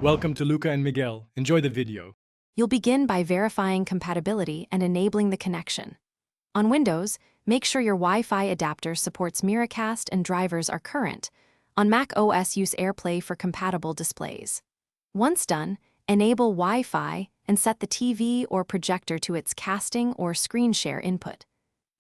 Welcome to Luca and Miguel. Enjoy the video. You'll begin by verifying compatibility and enabling the connection. On Windows, make sure your Wi-Fi adapter supports Miracast and drivers are current. On Mac OS, use AirPlay for compatible displays. Once done, enable Wi-Fi and set the TV or projector to its casting or screen share input.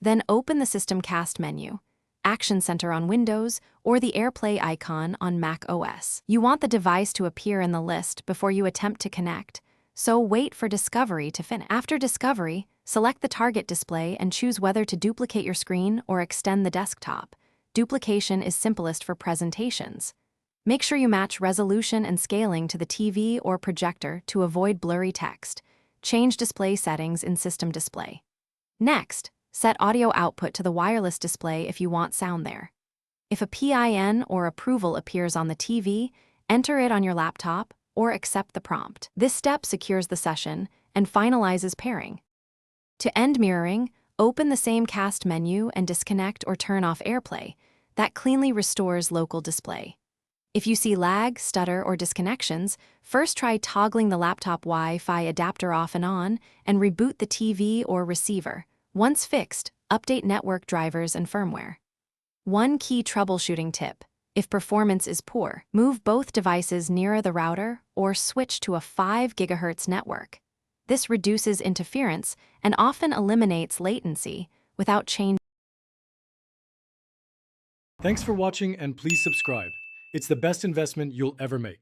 Then open the System Cast menu, Action Center on Windows, or the AirPlay icon on Mac OS. You want the device to appear in the list before you attempt to connect, so wait for Discovery to finish. After Discovery, select the target display and choose whether to duplicate your screen or extend the desktop. Duplication is simplest for presentations. Make sure you match resolution and scaling to the TV or projector to avoid blurry text. Change display settings in System Display. Next, set audio output to the wireless display if you want sound there. If a PIN or approval appears on the TV, enter it on your laptop or accept the prompt. This step secures the session and finalizes pairing. To end mirroring, open the same cast menu and disconnect or turn off AirPlay. That cleanly restores local display. If you see lag, stutter, or disconnections, first try toggling the laptop Wi-Fi adapter off and on and reboot the TV or receiver. Once fixed, update network drivers and firmware. One key troubleshooting tip: if performance is poor, move both devices nearer the router or switch to a 5 GHz network. This reduces interference and often eliminates latency without changing. Thanks for watching and please subscribe. It's the best investment you'll ever make.